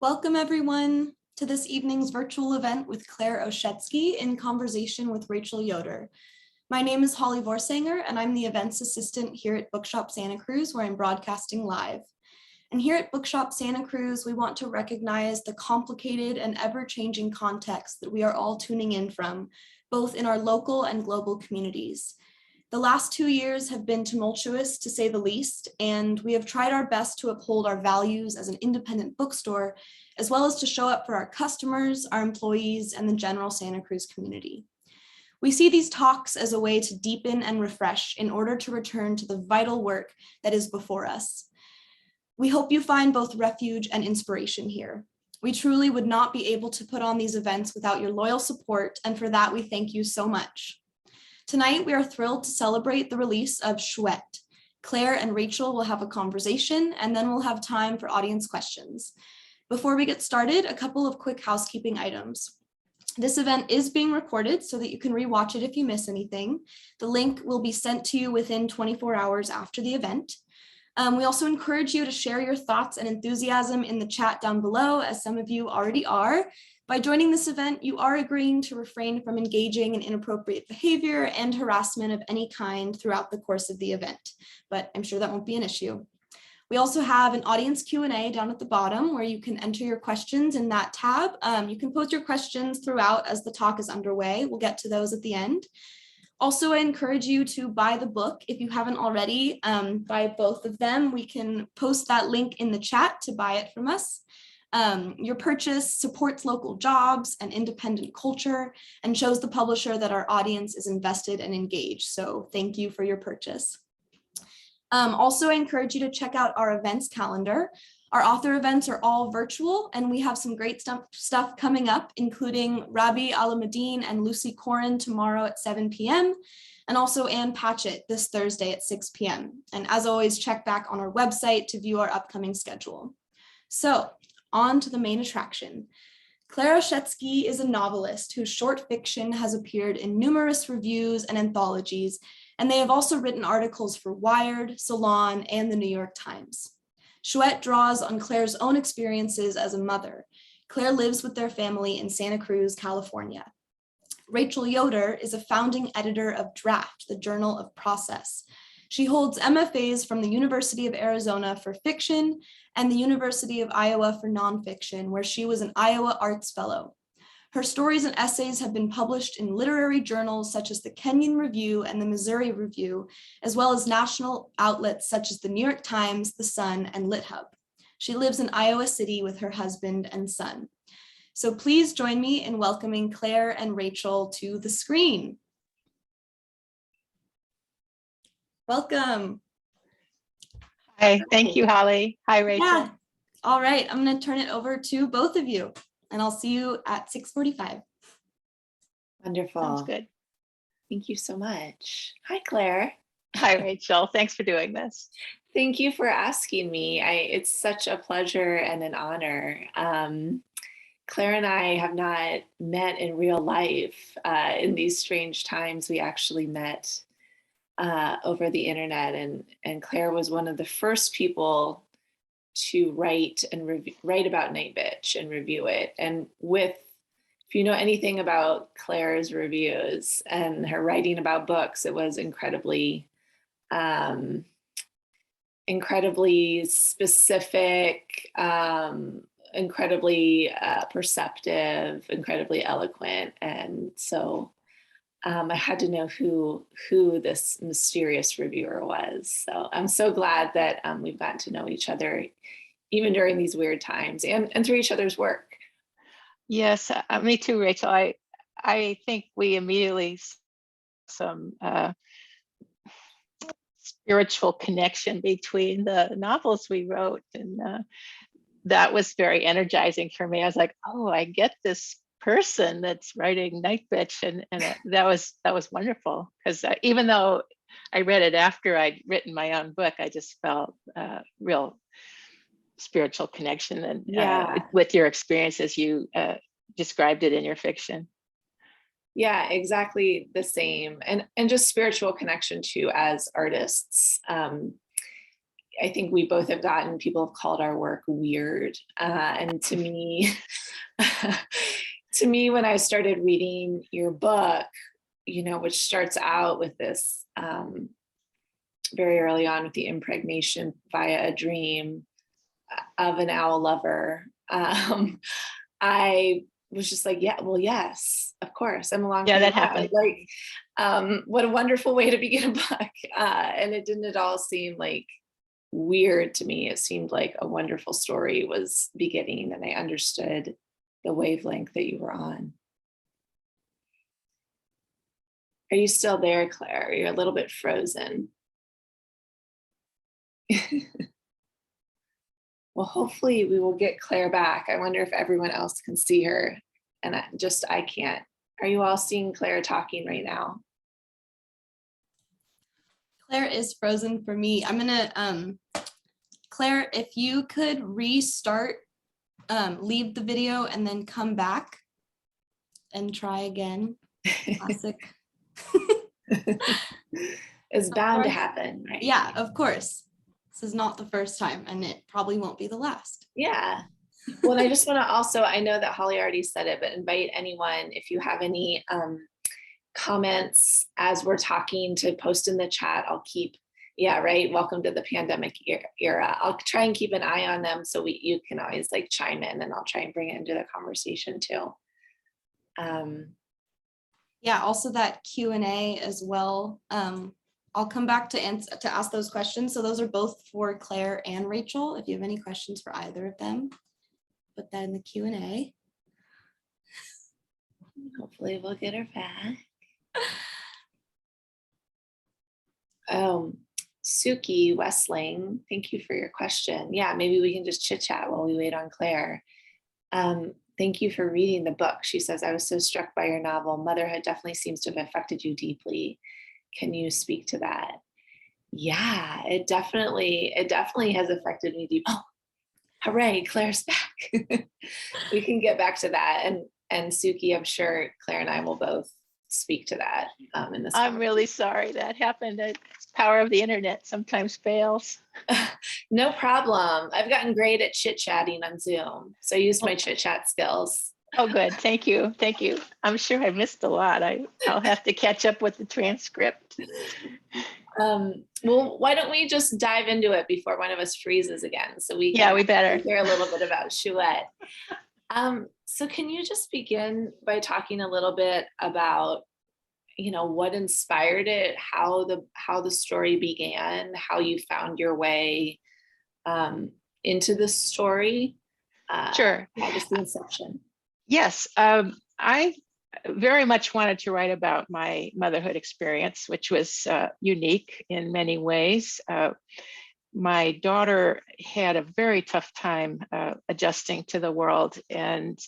Welcome everyone to this evening's virtual event with Claire Oshetsky in conversation with Rachel Yoder. My name is Holly Vorsanger and I'm the events assistant here at Bookshop Santa Cruz, where I'm broadcasting live. And here at Bookshop Santa Cruz, we want to recognize the complicated and ever-changing context that we are all tuning in from, both in our local and global communities. The last 2 years have been tumultuous, to say the least, and we have tried our best to uphold our values as an independent bookstore, as well as to show up for our customers, our employees, and the general Santa Cruz community. We see these talks as a way to deepen and refresh in order to return to the vital work that is before us. We hope you find both refuge and inspiration here. We truly would not be able to put on these events without your loyal support, and for that we thank you so much. Tonight, we are thrilled to celebrate the release of CHOUETTE. Claire and Rachel will have a conversation, and then we'll have time for audience questions. Before we get started, a couple of quick housekeeping items. This event is being recorded so that you can rewatch it if you miss anything. The link will be sent to you within 24 hours after the event. We also encourage you to share your thoughts and enthusiasm in the chat down below, as some of you already are. By joining this event, you are agreeing to refrain from engaging in inappropriate behavior and harassment of any kind throughout the course of the event, but I'm sure that won't be an issue. We also have an audience Q&A down at the bottom where you can enter your questions in that tab. You can post your questions throughout as the talk is underway. We'll get to those at the end. Also, I encourage you to buy the book if you haven't already. Buy both of them. We can post that link in the chat to buy it from us. Your purchase supports local jobs and independent culture and shows the publisher that our audience is invested and engaged. So thank you for your purchase. Also, I encourage you to check out our events calendar. Our author events are all virtual, and we have some great stuff coming up, including Rabi Alamuddin and Lucy Corin tomorrow at 7 p.m., and also Ann Patchett this Thursday at 6 p.m. And as always, check back on our website to view our upcoming schedule. So, on to the main attraction. Claire Oshetsky is a novelist whose short fiction has appeared in numerous reviews and anthologies, and they have also written articles for Wired, Salon, and the New York Times. Schwett draws on Claire's own experiences as a mother. Claire lives with their family in Santa Cruz, California. Rachel Yoder is a founding editor of Draft, the Journal of Process. She holds MFAs from the University of Arizona for fiction and the University of Iowa for nonfiction, where she was an Iowa Arts Fellow. Her stories and essays have been published in literary journals such as the Kenyon Review and the Missouri Review, as well as national outlets such as the New York Times, The Sun, and LitHub. She lives in Iowa City with her husband and son. So please join me in welcoming Claire and Rachel to the screen. Welcome. Hi, thank you, Holly. Hi, Rachel. Yeah. All right, I'm going to turn it over to both of you, and I'll see you at 6:45. Wonderful. Sounds good. Thank you so much. Hi, Claire. Hi, Rachel. Thanks for doing this. Thank you for asking me. It's such a pleasure and an honor. Claire and I have not met in real life in these strange times. We actually met over the internet, and Claire was one of the first people to write about Night Bitch and review it. And if you know anything about Claire's reviews and her writing about books, it was incredibly specific, incredibly perceptive, incredibly eloquent. And so I had to know who this mysterious reviewer was. So I'm so glad that we've gotten to know each other, even during these weird times, and through each other's work. Yes, me too, Rachel. I think we immediately some spiritual connection between the novels we wrote, and that was very energizing for me. I was like, oh, I get this person that's writing Night Bitch, and that was wonderful, because even though I read it after I'd written my own book, I just felt real spiritual connection and with your experience as you described it in your fiction. Yeah, exactly the same, and just spiritual connection too as artists. I think we both have people have called our work weird. And to me, to me, when I started reading your book, which starts out with this very early on with the impregnation via a dream of an owl lover, I was just like, yeah, well, yes, of course, I'm along. Yeah, that happened. Like, what a wonderful way to begin a book. And it didn't at all seem like weird to me. It seemed like a wonderful story was beginning, and I understood the wavelength that you were on. Are you still there, Claire? You're a little bit frozen. Well, hopefully we will get Claire back. I wonder if everyone else can see her, and I can't. Are you all seeing Claire talking right now? Claire is frozen for me. I'm gonna, Claire, if you could restart, leave the video and then come back and try again. Classic. It's bound to happen, right? Yeah, of course. This is not the first time, and it probably won't be the last. Yeah. Well, I just want to also, I know that Holly already said it, but invite anyone, if you have any comments as we're talking, to post in the chat. I'll keep, yeah, right. Welcome to the pandemic era. I'll try and keep an eye on them, so you can always like chime in, and I'll try and bring it into the conversation too. Yeah, also that Q&A as well. I'll come back to ask those questions. So those are both for Claire and Rachel. If you have any questions for either of them, put that in the Q&A. Hopefully we'll get her back. Suki Westling, thank you for your question. Yeah, maybe we can just chit chat while we wait on Claire. Thank you for reading the book. She says, I was so struck by your novel. Motherhood definitely seems to have affected you deeply. Can you speak to that? Yeah, it definitely has affected me deeply. Oh, hooray, Claire's back. We can get back to that. And Suki, I'm sure Claire and I will both speak to that in this. I'm really sorry that happened. The power of the internet sometimes fails. No problem. I've gotten great at chit-chatting on Zoom, so I used my chit-chat skills. Oh, good. Thank you. Thank you. I'm sure I missed a lot. I'll have to catch up with the transcript. Well, why don't we just dive into it before one of us freezes again? So we better hear a little bit about Chouette. So can you just begin by talking a little bit about, what inspired it, how the story began, how you found your way into the story? Sure. Just the inception. Yes, I very much wanted to write about my motherhood experience, which was unique in many ways. My daughter had a very tough time adjusting to the world. And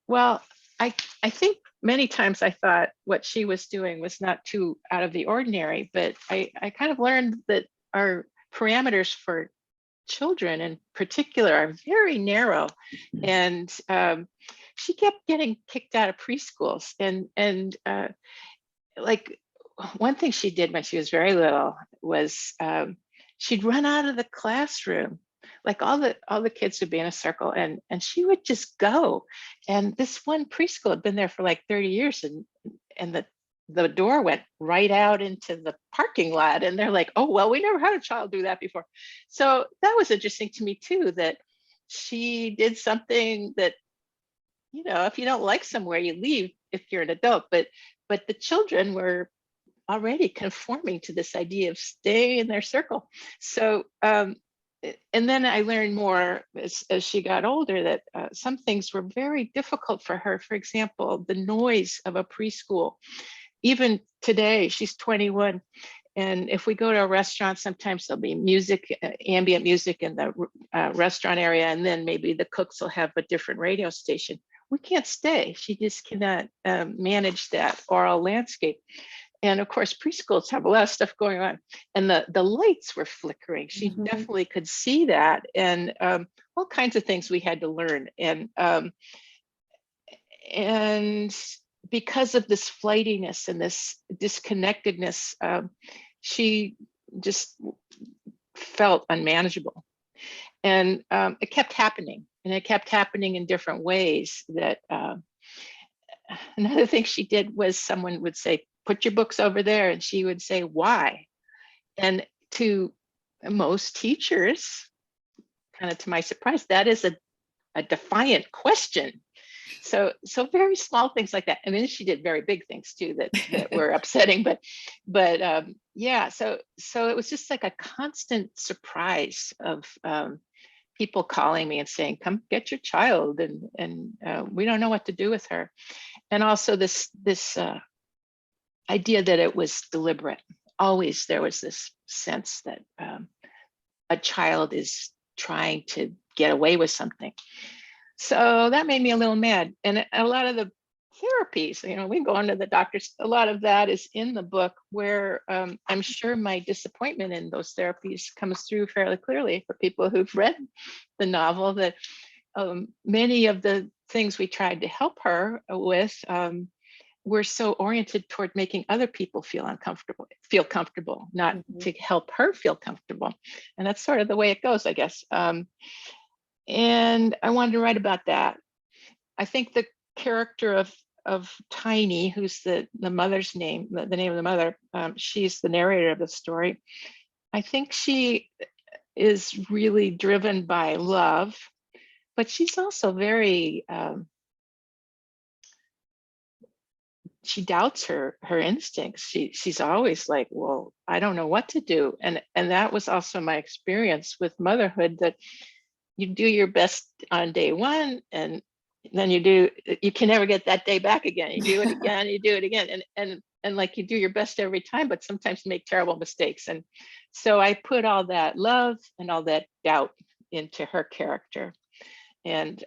well, I think many times I thought what she was doing was not too out of the ordinary, but I kind of learned that our parameters for children in particular are very narrow. And she kept getting kicked out of preschools. And like one thing she did when she was very little was she'd run out of the classroom. Like all the kids would be in a circle, and she would just go. And this one preschool had been there for like 30 years, and the door went right out into the parking lot. And they're like, oh, well, we never had a child do that before. So that was interesting to me too, that she did something that, if you don't like somewhere, you leave if you're an adult, but the children were already conforming to this idea of staying in their circle. So, and then I learned more as she got older that some things were very difficult for her. For example, the noise of a preschool. Even today, she's 21. And if we go to a restaurant, sometimes there'll be music, ambient music in the restaurant area, and then maybe the cooks will have a different radio station. We can't stay. She just cannot manage that oral landscape. And of course, preschools have a lot of stuff going on, and the lights were flickering. She definitely could see that, and all kinds of things we had to learn. And because of this flightiness and this disconnectedness, she just felt unmanageable. And it kept happening, and it kept happening in different ways. That another thing she did was someone would say, put your books over there, and she would say, why? And to most teachers, kind of to my surprise, that is a defiant question. So very small things like that. I mean, she did very big things too that were upsetting, but yeah. So it was just like a constant surprise of people calling me and saying, "Come get your child," and we don't know what to do with her. And also this idea that it was deliberate. Always there was this sense that a child is trying to get away with something. So that made me a little mad. And a lot of the therapies, we go into the doctors, a lot of that is in the book, where I'm sure my disappointment in those therapies comes through fairly clearly for people who've read the novel, that many of the things we tried to help her with were so oriented toward making other people feel comfortable, not to help her feel comfortable. And that's sort of the way it goes, I guess. And I wanted to write about that. I think the character of Tiny, who's the mother's name, the name of the mother, she's the narrator of the story. I think she is really driven by love, but she's also very, she doubts her instincts. She's always like, well, I don't know what to do. And that was also my experience with motherhood, that you do your best on day one, and then you can never get that day back again. You do it again, you do it again. And like, you do your best every time, but sometimes you make terrible mistakes. And so I put all that love and all that doubt into her character. And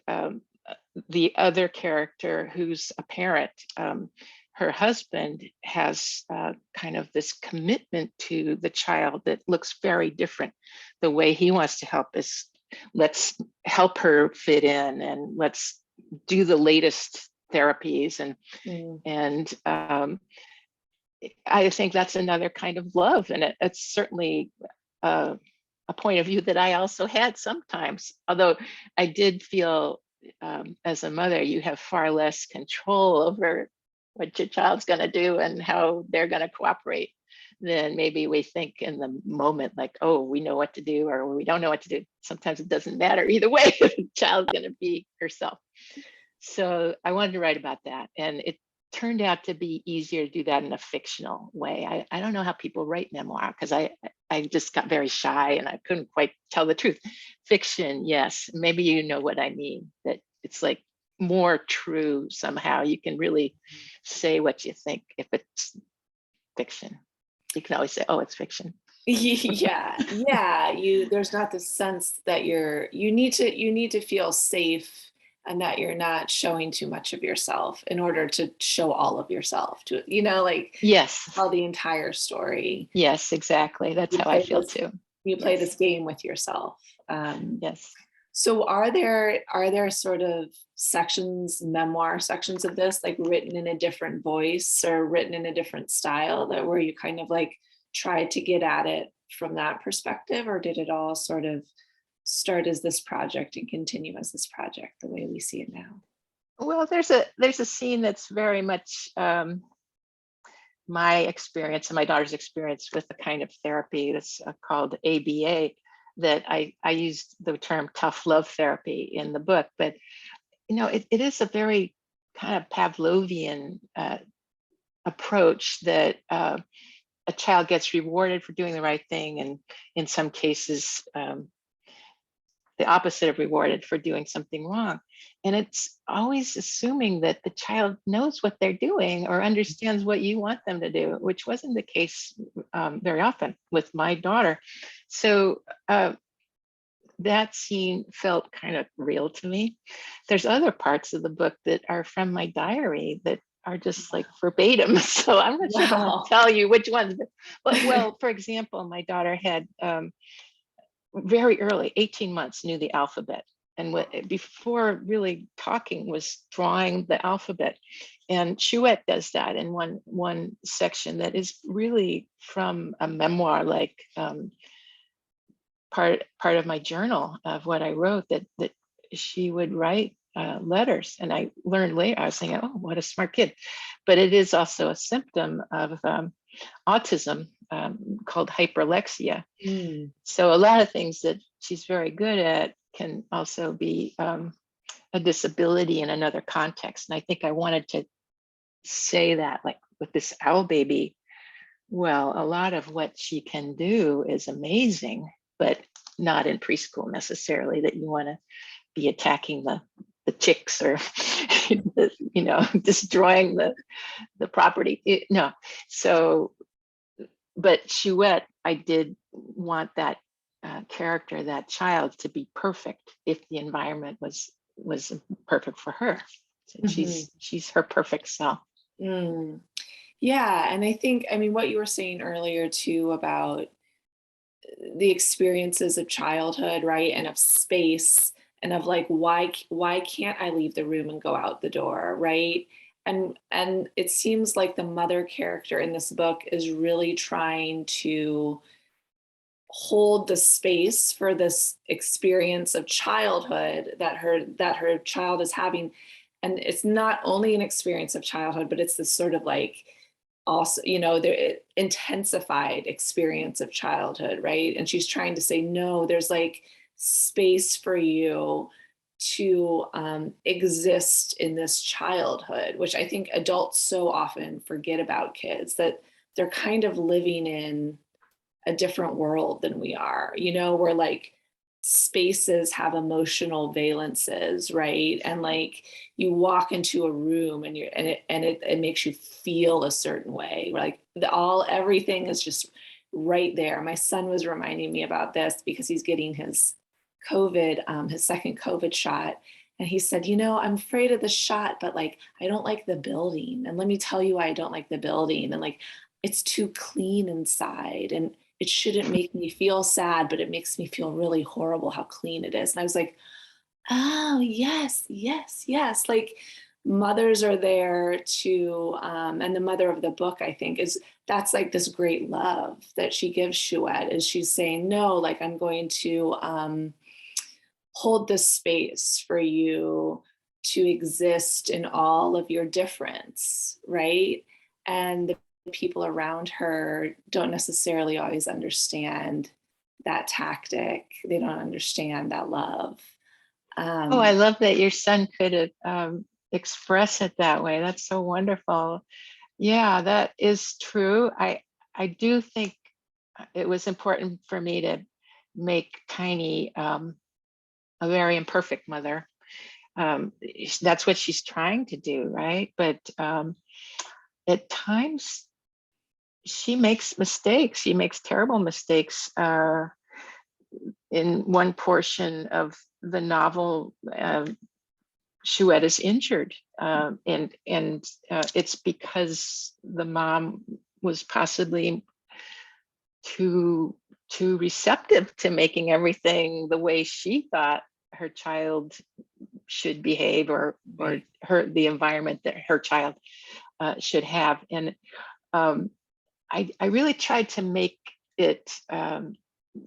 the other character, who's a parent, her husband has kind of this commitment to the child that looks very different. The way he wants to help is, let's help her fit in, and let's do the latest therapies. And I think that's another kind of love. And it's certainly a point of view that I also had sometimes, although I did feel as a mother, you have far less control over what your child's going to do and how they're going to cooperate than maybe we think in the moment, like, oh, we know what to do, or we don't know what to do. Sometimes it doesn't matter either way if the child's going to be herself. So I wanted to write about that. And it turned out to be easier to do that in a fictional way. I don't know how people write memoir, because I just got very shy and I couldn't quite tell the truth. Fiction, yes, maybe you know what I mean, that it's like more true somehow. You can really say what you think if it's fiction. You can always say, oh, it's fiction. Yeah. There's not this sense that you need to feel safe, and that you're not showing too much of yourself in order to show all of yourself to, like, yes, tell the entire story. Yes, exactly. That's how I feel too. You play this game with yourself. Yes. So are there sort of memoir sections of this, like written in a different voice or written in a different style, that where you kind of like tried to get at it from that perspective, or did it all sort of start as this project and continue as this project the way we see it now? Well, there's a scene that's very much my experience and my daughter's experience with the kind of therapy that's called ABA, that I used the term tough love therapy in the book, but it is a very kind of Pavlovian approach, that a child gets rewarded for doing the right thing, and in some cases the opposite of rewarded for doing something wrong. And it's always assuming that the child knows what they're doing or understands what you want them to do, which wasn't the case very often with my daughter. So that scene felt kind of real to me. There's other parts of the book that are from my diary that are just like verbatim. So I'm not sure I want to tell you which ones, but well, for example, my daughter had very early, 18 months, knew the alphabet. before really talking was drawing the alphabet. And Schwett does that in one section that is really from a memoir, like part of my journal of what I wrote, that she would write letters. And I learned later, I was thinking, oh, what a smart kid. But it is also a symptom of autism called hyperlexia. So a lot of things that she's very good at can also be a disability in another context. And I think I wanted to say that, like with this owl baby, well, a lot of what she can do is amazing, but not in preschool necessarily, that you want to be attacking the chicks or destroying the property. No. So, but Chouette, I did want that character, that child, to be perfect if the environment was perfect for her. So she's her perfect self. Yeah, and I think, I mean, what you were saying earlier too about the experiences of childhood, right, and of space, and of like, why can't I leave the room and go out the door, right? And it seems like the mother character in this book is really trying to hold the space for this experience of childhood that her child is having. And it's not only an experience of childhood, but it's this sort of like, also, the intensified experience of childhood, right? And she's trying to say, no, there's like space for you to exist in this childhood, which I think adults so often forget about kids, that they're kind of living in a different world than we are, where like spaces have emotional valences, right? And like you walk into a room and it makes you feel a certain way, like everything is just right there. My son was reminding me about this because he's getting his his second COVID shot. And he said, I'm afraid of the shot, but like, I don't like the building. And let me tell you why I don't like the building. And like, it's too clean inside. And it shouldn't make me feel sad, but it makes me feel really horrible how clean it is. And I was like, oh, yes, yes, yes. Like mothers are there to, and the mother of the book, I think, that's like this great love that she gives Chouette, is she's saying, no, like I'm going to hold this space for you to exist in all of your difference, right? And the people around her don't necessarily always understand that tactic. They don't understand that love. I love that your son could express it that way. That's so wonderful. Yeah, that is true. I do think it was important for me to make Tiny a very imperfect mother. That's what she's trying to do, right? But at times she makes mistakes. She makes terrible mistakes. In one portion of the novel, Chouette is injured, and it's because the mom was possibly too receptive to making everything the way she thought her child should behave, or the environment that her child should have. And I really tried to make it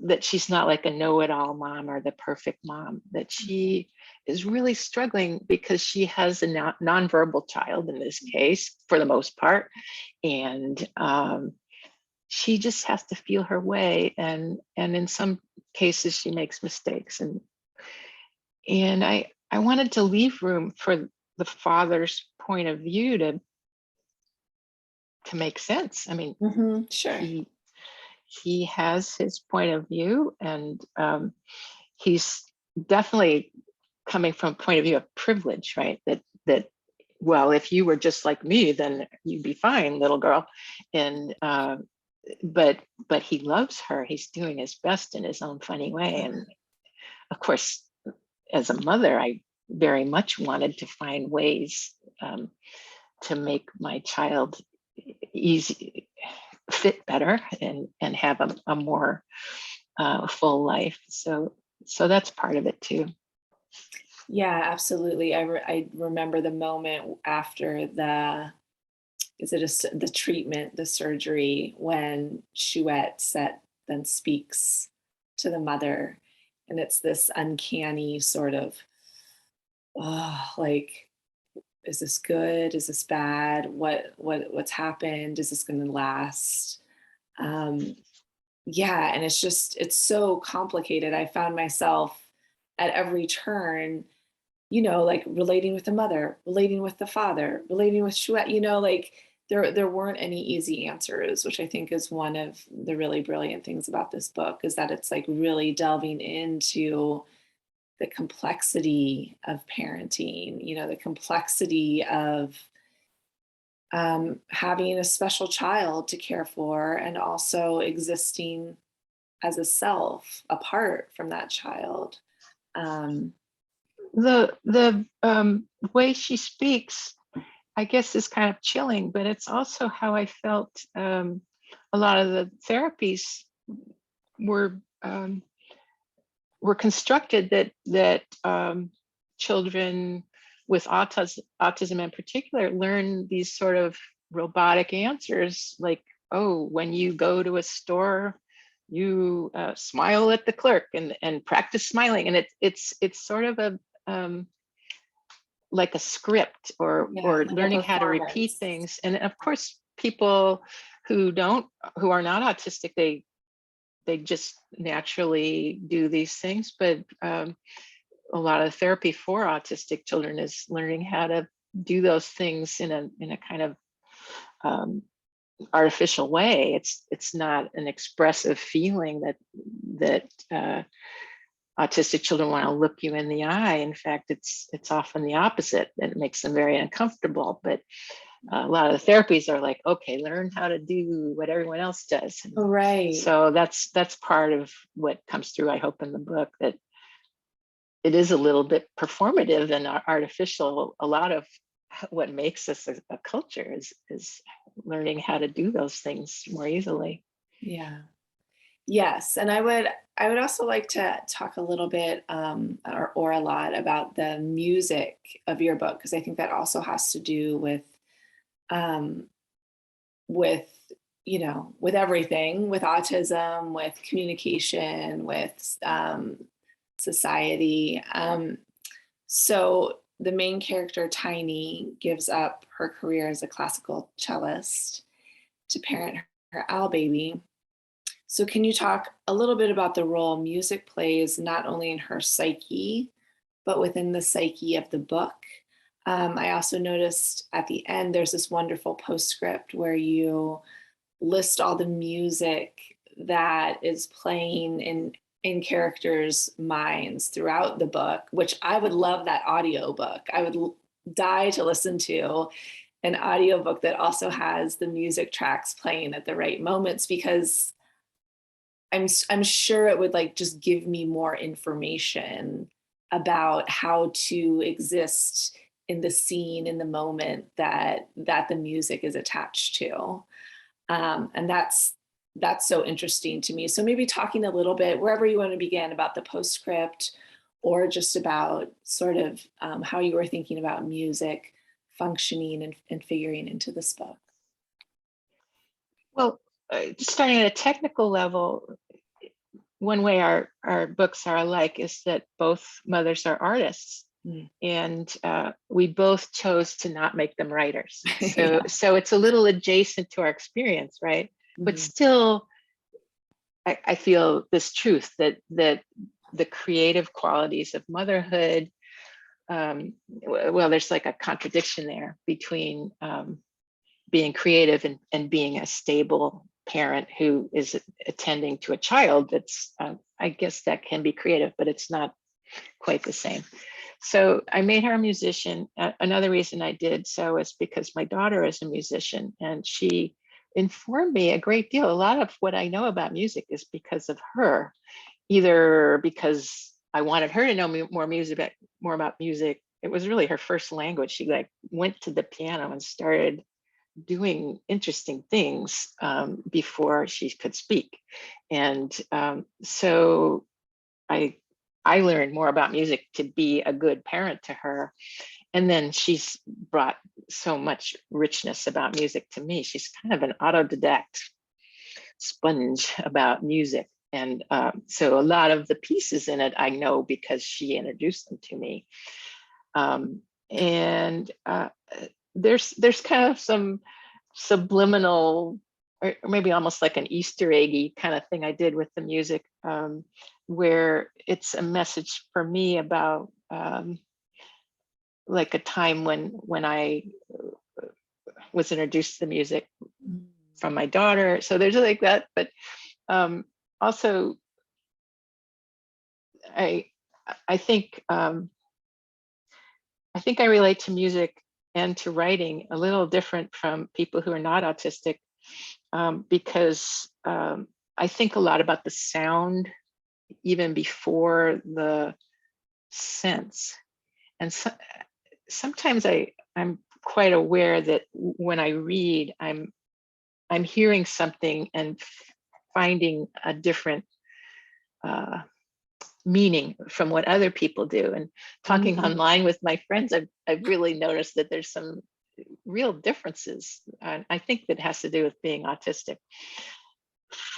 that she's not like a know-it-all mom or the perfect mom, that she is really struggling because she has a nonverbal child in this case, for the most part. And she just has to feel her way. And in some cases she makes mistakes. And I wanted to leave room for the father's point of view to make sense. I mean, sure. He has his point of view, and he's definitely coming from a point of view of privilege, right? That well, if you were just like me, then you'd be fine, little girl. And but he loves her. He's doing his best in his own funny way. And of course, as a mother, I very much wanted to find ways to make my child fit better and have a more full life. So that's part of it too. Yeah, absolutely. I remember the moment after the treatment, the surgery, when Schwett then speaks to the mother, and it's this uncanny sort of, oh, like, is this good? Is this bad? What's happened? Is this going to last? Um, yeah, and it's so complicated. I found myself at every turn, like relating with the mother, relating with the father, relating with Chouette, like there weren't any easy answers, which I think is one of the really brilliant things about this book, is that it's like really delving into the complexity of parenting, the complexity of having a special child to care for and also existing as a self apart from that child. Um, The way she speaks, I guess, is kind of chilling, but it's also how I felt. A lot of the therapies were constructed that children with autism in particular learn these sort of robotic answers, like, oh, when you go to a store, you smile at the clerk and practice smiling, and it's sort of a like a script, or yeah, like a learning how to repeat performance. things. And of course, people who are not autistic, they just naturally do these things. But a lot of therapy for autistic children is learning how to do those things in a kind of um, artificial way. It's not an expressive feeling that autistic children want to look you in the eye. In fact, it's often the opposite, and it makes them very uncomfortable. But a lot of the therapies are like, okay, learn how to do what everyone else does. And Right. so that's part of what comes through, I hope, in the book, that it is a little bit performative and artificial. A lot of what makes us a culture is learning how to do those things more easily. Yeah. Yes. And I would also like to talk a little bit or a lot about the music of your book, because I think that also has to do um, with with everything, with autism, with communication, with society. So the main character, Tiny, gives up her career as a classical cellist to parent her owl baby. So can you talk a little bit about the role music plays not only in her psyche, but within the psyche of the book? I also noticed at the end there's this wonderful postscript where you list all the music that is playing in characters' minds throughout the book, which I would love that audio book. I would die to listen to an audiobook that also has the music tracks playing at the right moments, because I'm sure it would like just give me more information about how to exist in the scene, in the moment that the music is attached to. And that's so interesting to me. So maybe talking a little bit, wherever you want to begin, about the postscript, or just about sort of how you were thinking about music functioning and figuring into this book. Well, starting at a technical level, one way our books are alike is that both mothers are artists. And we both chose to not make them writers. So, Yeah. so it's a little adjacent to our experience, right? But still, I feel this truth that the creative qualities of motherhood, well, there's like a contradiction there between being creative and being a stable parent who is attending to a child. That's, I guess that can be creative, but it's not quite the same. So I made her a musician. Another reason I did so is because my daughter is a musician, and she informed me a great deal. A lot of what I know about music is because of her, either because I wanted her to know more about music. It was really her first language. She like went to the piano and started doing interesting things before she could speak. And so I I learned more about music to be a good parent to her. And then she's brought so much richness about music to me. She's kind of an autodidact sponge about music. And so a lot of the pieces in it I know because she introduced them to me. And there's kind of some subliminal, or maybe almost like an Easter eggy kind of thing I did with the music, where it's a message for me about like a time when I was introduced to the music from my daughter. So there's like that, but also I think I think I relate to music and to writing a little different from people who are not autistic, because I think a lot about the sound even before the sense. And so, sometimes I'm quite aware that when I read, I'm hearing something and finding a different meaning from what other people do. And talking online with my friends, I've really noticed that there's some real differences. And I think that has to do with being autistic.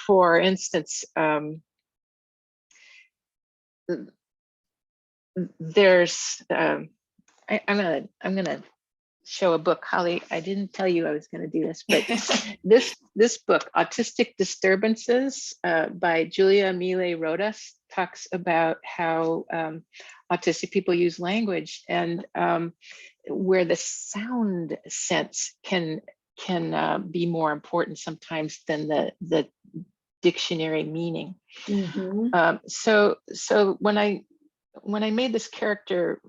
For instance, there's I'm gonna show a book. Holly, I didn't tell you I was going to do this, but this book, Autistic Disturbances, by Julia Mille Rodas, talks about how autistic people use language, and where the sound sense can be more important sometimes than the dictionary meaning. So when I made this character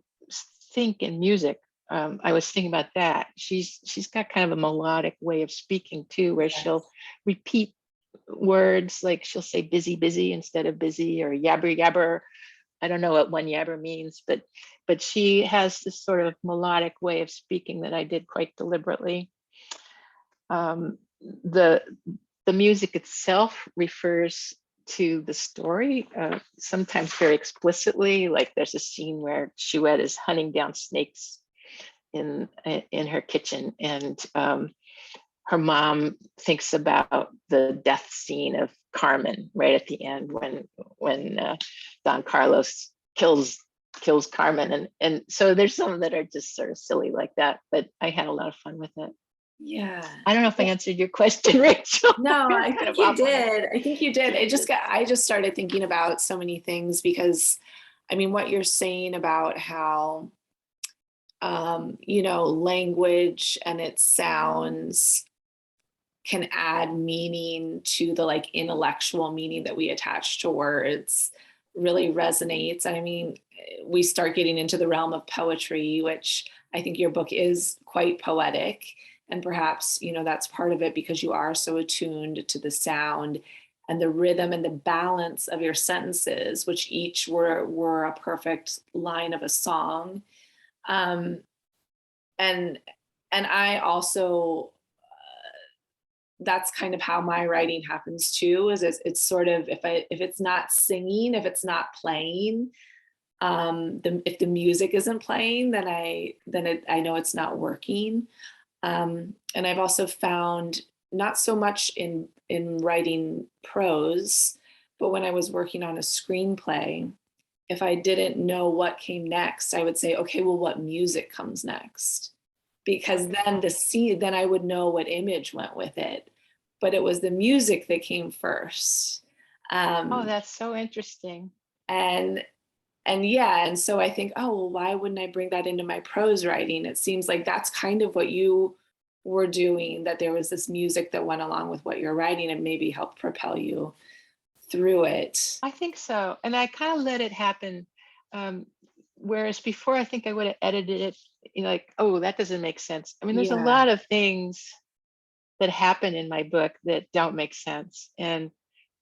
think in music, I was thinking about that. She's got kind of a melodic way of speaking too, where she'll repeat words, like she'll say busy, busy instead of busy, or yabber, yabber. I don't know what one yabber means, but she has this sort of melodic way of speaking that I did quite deliberately. The music itself refers to the story, sometimes very explicitly. Like there's a scene where Schwett is hunting down snakes in her kitchen, and her mom thinks about the death scene of Carmen right at the end when Don Carlos kills Carmen, and so there's some that are just sort of silly like that, but I had a lot of fun with it. Yeah. I don't know if I answered your question, Rachel. No, I think you did. I think you did. I just started thinking about so many things, because I mean, what you're saying about how language and its sounds can add meaning to the like intellectual meaning that we attach to words really resonates. I mean, we start getting into the realm of poetry, which I think your book is quite poetic. And perhaps, that's part of it, because you are so attuned to the sound and the rhythm and the balance of your sentences, which each were a perfect line of a song. And I also, that's kind of how my writing happens too, is it's sort of, if it's not singing, if it's not playing, if the music isn't playing, then I know it's not working. And I've also found, not so much in writing prose, but when I was working on a screenplay, if I didn't know what came next, I would say, okay, well, what music comes next? Because then I would know what image went with it. But it was the music that came first. Oh, that's so interesting. And so I think, oh, well, why wouldn't I bring that into my prose writing? It seems like that's kind of what you were doing, that there was this music that went along with what you're writing and maybe helped propel you through it. I think so. And I kind of let it happen. Whereas before, I think I would have edited it, like, oh, that doesn't make sense. I mean, there's a lot of things that happen in my book that don't make sense. And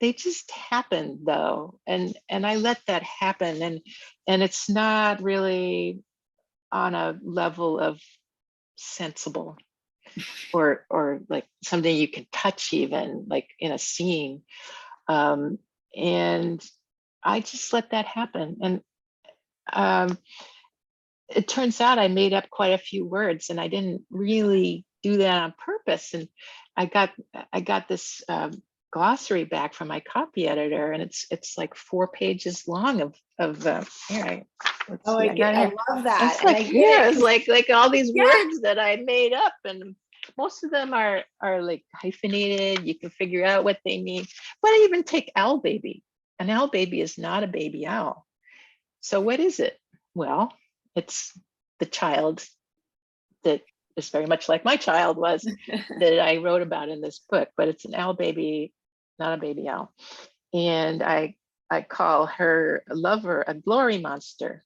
they just happen though. And I let that happen. And it's not really on a level of sensible or like something you can touch, even like in a scene. And I just let that happen. And it turns out I made up quite a few words, and I didn't really do that on purpose. And I got this glossary back from my copy editor, and it's like 4 pages long of here. Let's Oh, see, I got I it. love that. It's And like I get here, it it's 'cause- like all these Yeah. words that I made up, and most of them are like hyphenated. You can figure out what they mean. But I even take owl baby. An owl baby is not a baby owl. So what is it? Well, it's the child that is very much like my child was that I wrote about in this book, but it's an owl baby, not a baby owl. And I call her lover a glory monster.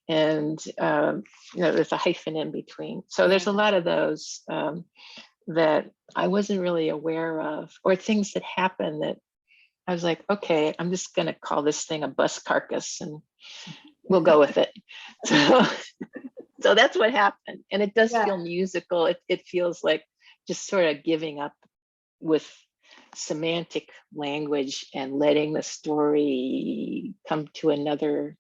And there's a hyphen in between. So there's a lot of those that I wasn't really aware of, or things that happen that I was like, okay, I'm just going to call this thing a bus carcass and we'll go with it. So that's what happened. And it does feel musical. It feels like just sort of giving up with semantic language and letting the story come to another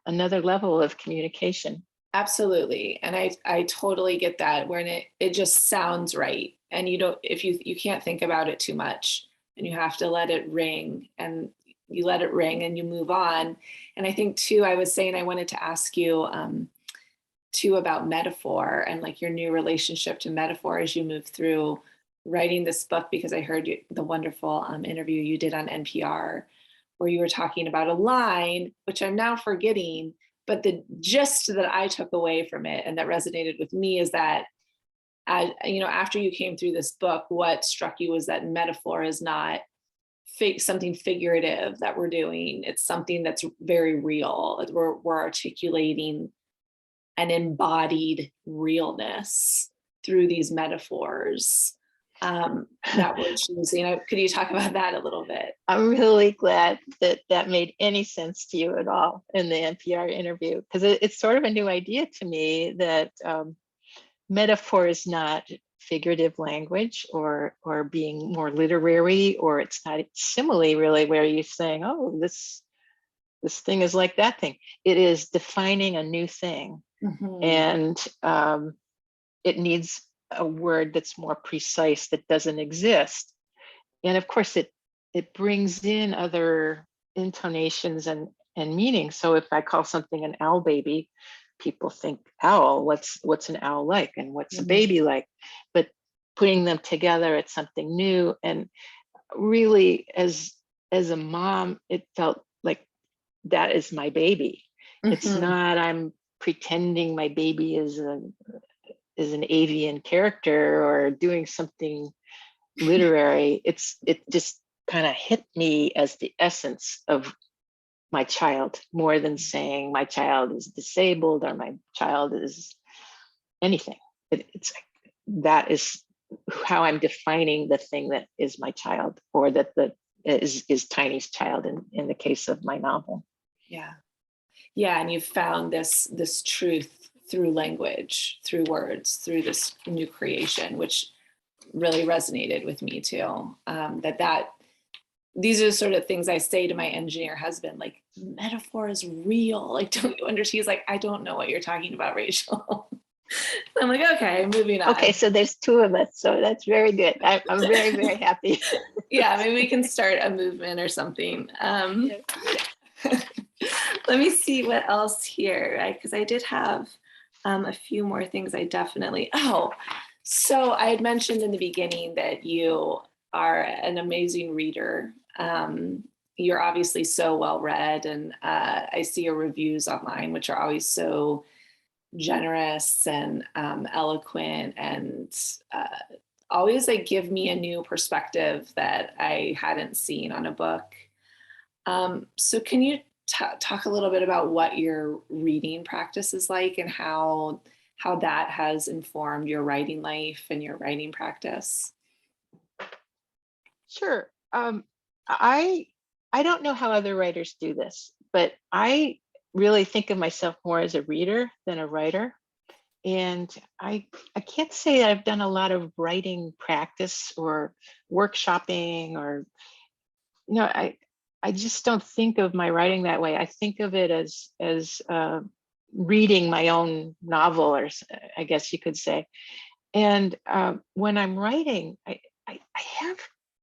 level of communication. Absolutely. And I totally get that, when it just sounds right. And you can't think about it too much, and you have to let it ring, and you let it ring and you move on. And I think too, I was saying I wanted to ask you too about metaphor and like your new relationship to metaphor as you move through writing this book, because I heard the wonderful interview you did on NPR where you were talking about a line, which I'm now forgetting, but the gist that I took away from it and that resonated with me is that, after you came through this book, what struck you was that metaphor is not something figurative that we're doing. It's something that's very real. We're articulating an embodied realness through these metaphors that we're choosing. Could you talk about that a little bit? I'm really glad that made any sense to you at all in the NPR interview, because it's sort of a new idea to me that metaphor is not figurative language or being more literary, or it's not simile really, where you're saying, oh, this thing is like that thing. It is defining a new thing. Mm-hmm. And it needs a word that's more precise, that doesn't exist. And of course, it brings in other intonations and meanings. So if I call something an owl baby, people think owl. What's an owl like, and what's a baby like? But putting them together, it's something new. And really, as a mom, it felt like that is my baby. Mm-hmm. It's not I'm pretending my baby is an avian character or doing something literary. It just kind of hit me as the essence of my child, more than saying my child is disabled or my child is anything. It's like, that is how I'm defining the thing that is my child, or that is Tiny's child in the case of my novel. Yeah, and you've found this truth through language, through words, through this new creation, which really resonated with me too. These are the sort of things I say to my engineer husband, like, metaphor is real. Like, don't you understand? He's like, I don't know what you're talking about, Rachel. I'm like, okay, moving on. Okay, so there's 2 of us, so that's very good. I'm very, very happy. Yeah, maybe we can start a movement or something. Let me see what else here, because I did have a few more things I definitely, so I had mentioned in the beginning that you are an amazing reader. You're obviously so well read, and I see your reviews online, which are always so generous and eloquent, and always like give me a new perspective that I hadn't seen on a book. So can you talk a little bit about what your reading practice is like, and how that has informed your writing life and your writing practice? Sure. I don't know how other writers do this, but I really think of myself more as a reader than a writer. And I can't say that I've done a lot of writing practice or workshopping, or I just don't think of my writing that way. I think of it as reading my own novel, or I guess you could say. And when I'm writing, I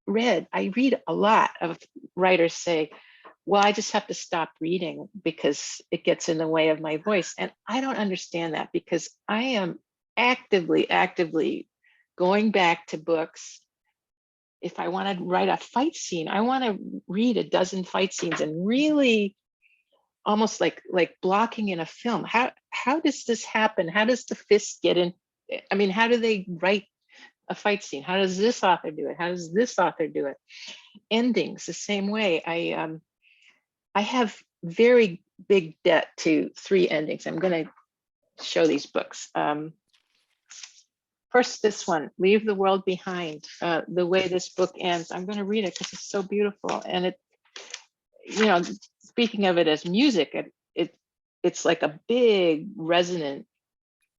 read a lot of writers say, well, I just have to stop reading because it gets in the way of my voice. And I don't understand that, because I am actively going back to books. If I want to write a fight scene, I want to read a dozen fight scenes and really almost like blocking in a film. How does this happen? How does the fist get in? I mean, how do they write a fight scene? How does this author do it? How does this author do it? Endings the same way. I have very big debt to 3 endings. I'm going to show these books. First, this one, Leave the World Behind. The way this book ends, I'm going to read it because it's so beautiful. And it, you know, speaking of it as music, it's like a big resonant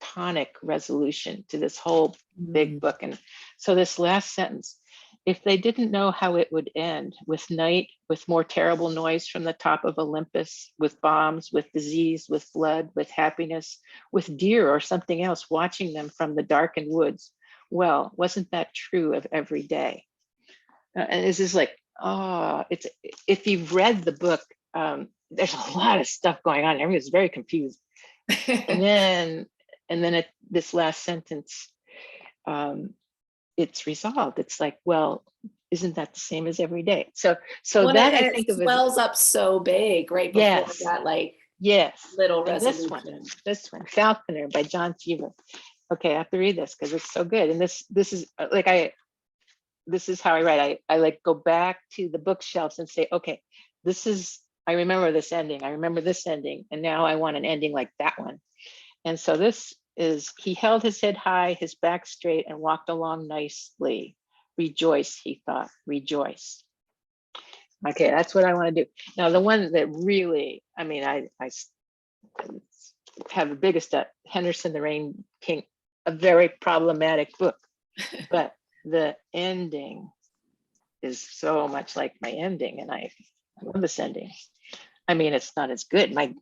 tonic resolution to this whole big book. And so this last sentence, if they didn't know how it would end, with night, with more terrible noise from the top of Olympus, with bombs, with disease, with blood, with happiness, with deer or something else watching them from the darkened woods, well, wasn't that true of every day? And this is like, oh, it's, if you've read the book, there's a lot of stuff going on. Everyone's very confused. And then at this last sentence, it's resolved. It's like, well, isn't that the same as every day? So well, that and I think it of it swells up so big right before Yes. that, like yes, little and resolution. this one, Falconer by John Cheever. Okay, I have to read this because it's so good. And this is like this is how I write. I like go back to the bookshelves and say, okay, I remember this ending. I remember this ending, and now I want an ending like that one. And so this is, he held his head high, his back straight, and walked along nicely. Rejoice, he thought, rejoice. Okay, that's what I want to do. Now, the one that really, I mean, I have the biggest, Henderson, the Rain King, a very problematic book, but the ending is so much like my ending, and I love this ending. I mean, it's not as good. My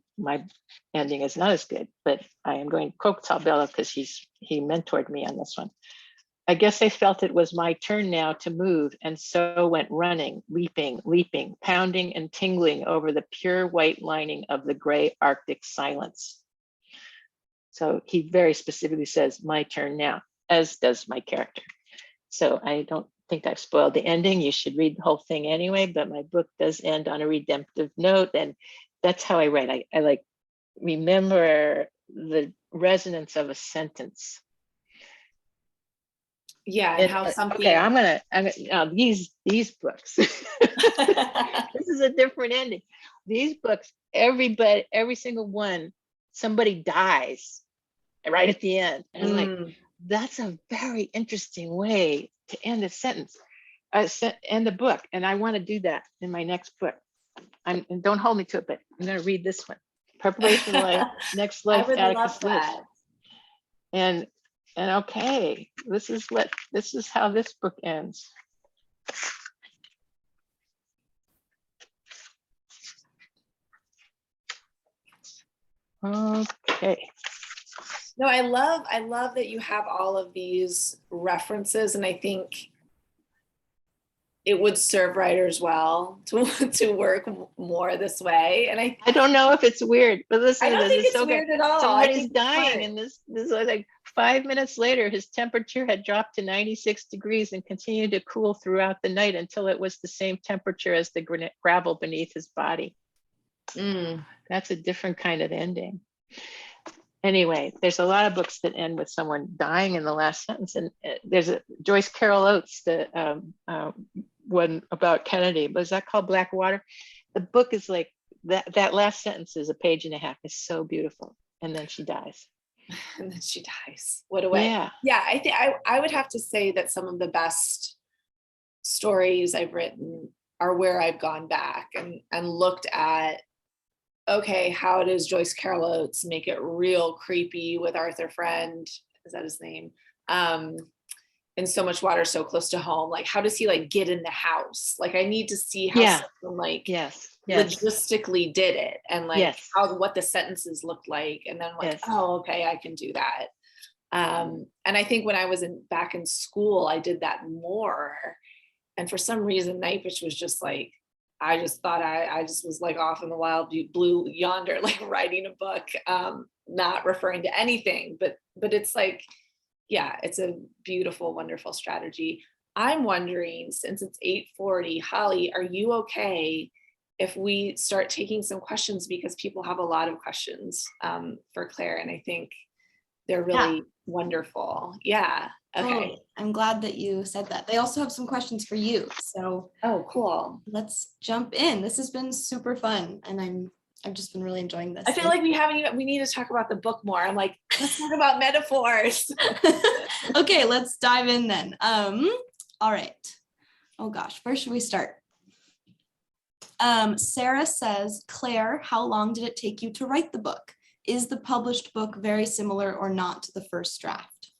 ending is not as good, but I am going to quote Talbella because he mentored me on this one. I guess I felt it was my turn now to move, and so went running, leaping, pounding and tingling over the pure white lining of the gray Arctic silence. So he very specifically says, my turn now, as does my character. So I don't think I've spoiled the ending. You should read the whole thing anyway, but my book does end on a redemptive note, and that's how I write. I like remember the resonance of a sentence. Yeah, and how something. Okay, I'm gonna these books. This is a different ending. These books, every single one, somebody dies right at the end, and I'm like, that's a very interesting way to end a sentence, end a book, and I want to do that in my next book. And don't hold me to it, but I'm going to read this one, Preparation Life, Next Life, I would Atticus love Lives. that. And okay, this is how this book ends. Okay. No, I love that you have all of these references, and I think it would serve writers well to work more this way. And I don't know if it's weird, but listen, I don't think it's so weird at all. Somebody's dying, and this was like 5 minutes later, his temperature had dropped to 96 degrees and continued to cool throughout the night until it was the same temperature as the gravel beneath his body. That's a different kind of ending. Anyway, there's a lot of books that end with someone dying in the last sentence, and there's a Joyce Carol Oates, the one about Kennedy. Was that called Blackwater? The book is like that last sentence is a page and a half. It's so beautiful, and then she dies. And then she dies. What a way! Yeah. I think I would have to say that some of the best stories I've written are where I've gone back and looked at, okay, how does Joyce Carol Oates make it real creepy with Arthur Friend? Is that his name? in so much water so close to home, like how does he like get in the house? Like I need to see how Yeah. someone like Yes. logistically did it, and like Yes. what the sentences looked like, and then like, Yes. oh, okay, I can do that. And I think when I was back in school, I did that more. And for some reason, Night Bitch was just like, I just thought I just was like off in the wild blue yonder, like writing a book, not referring to anything, but it's like, yeah, it's a beautiful, wonderful strategy. I'm wondering, since it's 8:40, Holly, are you okay if we start taking some questions, because people have a lot of questions for Claire, and I think they're really wonderful. Yeah. Okay. Totally. I'm glad that you said that. They also have some questions for you. So oh, cool. Let's jump in. This has been super fun, and I've just been really enjoying this. I feel like we need to talk about the book more. I'm like, let's talk about metaphors. Okay, let's dive in then. All right. Oh gosh, where should we start? Sarah says, Claire, how long did it take you to write the book? Is the published book very similar or not to the first draft?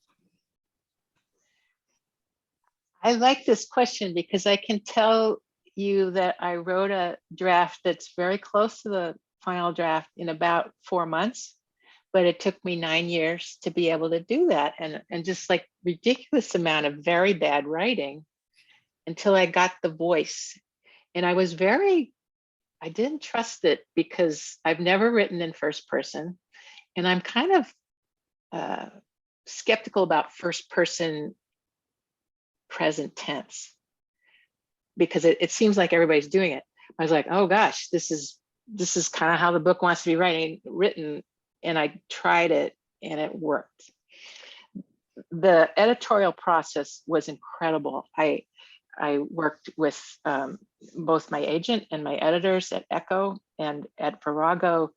I like this question because I can tell you that I wrote a draft that's very close to the final draft in about 4 months, but it took me 9 years to be able to do that, and just like ridiculous amount of very bad writing until I got the voice. And I didn't trust it because I've never written in first person, and I'm kind of skeptical about first person present tense because it seems like everybody's doing it. I was like, oh gosh, this is kind of how the book wants to be written, and I tried it and it worked. The editorial process was incredible. I worked with both my agent and my editors at Echo and at Virago,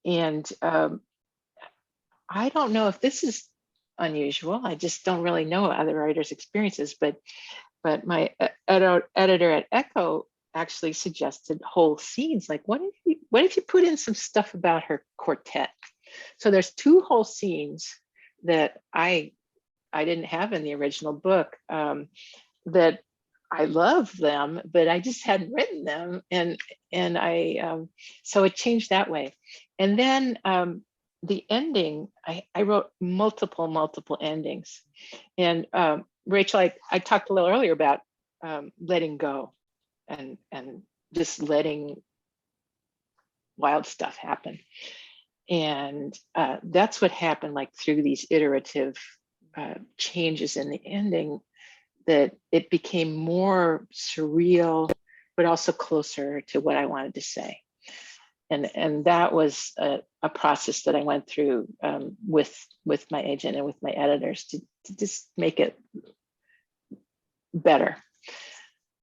and I don't know if this is unusual. I just don't really know other writers' experiences, but my editor at Echo actually suggested whole scenes. Like, what if you put in some stuff about her quartet? So there's 2 whole scenes that I didn't have in the original book, that I love them, but I just hadn't written them, and I so it changed that way. And then the ending, I wrote multiple endings, and Rachel, I talked a little earlier about letting go and just letting wild stuff happen, and that's what happened, like through these iterative changes in the ending, that it became more surreal, but also closer to what I wanted to say. And that was a process that I went through with my agent and with my editors to just make it better.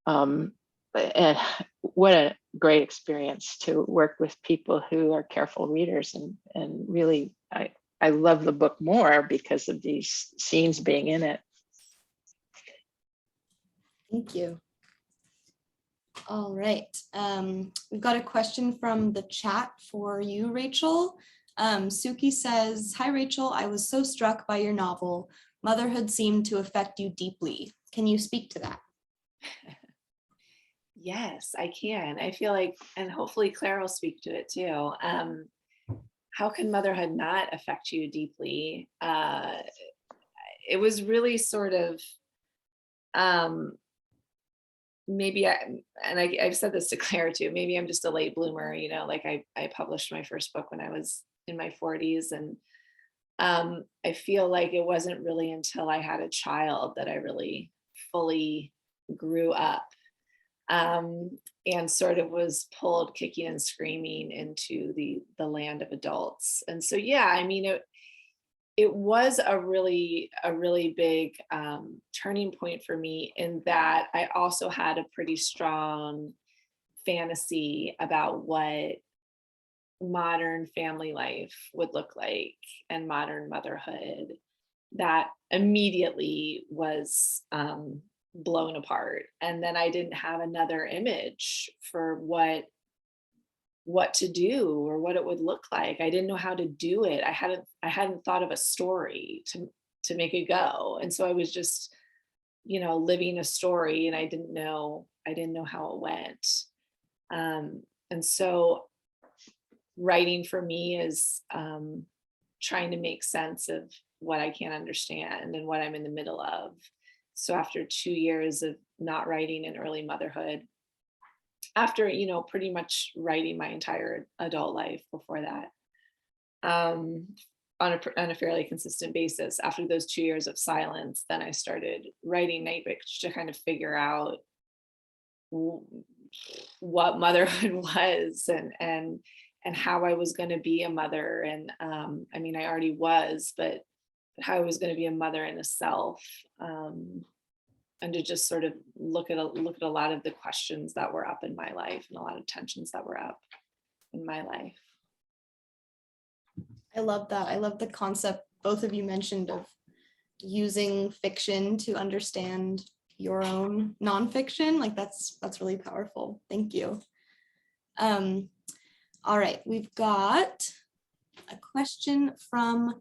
And what a great experience to work with people who are careful readers, and really, I love the book more because of these scenes being in it. Thank you. All right. We've got a question from the chat for you, Rachel. Suki says, hi, Rachel. I was so struck by your novel. Motherhood seemed to affect you deeply. Can you speak to that? Yes, I can. I feel like, and hopefully Claire will speak to it too. How can motherhood not affect you deeply? It was really sort of, maybe I've said this to Claire too, maybe I'm just a late bloomer, like I published my first book when I was in my 40s. And I feel like it wasn't really until I had a child that I really fully grew up, and sort of was pulled kicking and screaming into the land of adults. And so, yeah, I mean, it was a really big turning point for me, in that I also had a pretty strong fantasy about what modern family life would look like and modern motherhood, that immediately was blown apart. And then I didn't have another image for what to do or what it would look like. I didn't know how to do it. I hadn't thought of a story to make it go. And so I was just living a story, and I didn't know how it went. And so writing for me is trying to make sense of what I can't understand and what I'm in the middle of. So after 2 years of not writing in early motherhood, after, pretty much writing my entire adult life before that, on a fairly consistent basis, after those 2 years of silence, then I started writing Night Witch to kind of figure out what motherhood was, and how I was going to be a mother. And I mean, I already was, but how I was going to be a mother and a self, and to just sort of look at a lot of the questions that were up in my life and a lot of tensions that were up in my life. I love that. I love the concept both of you mentioned of using fiction to understand your own nonfiction. Like that's really powerful. Thank you. All right, we've got a question from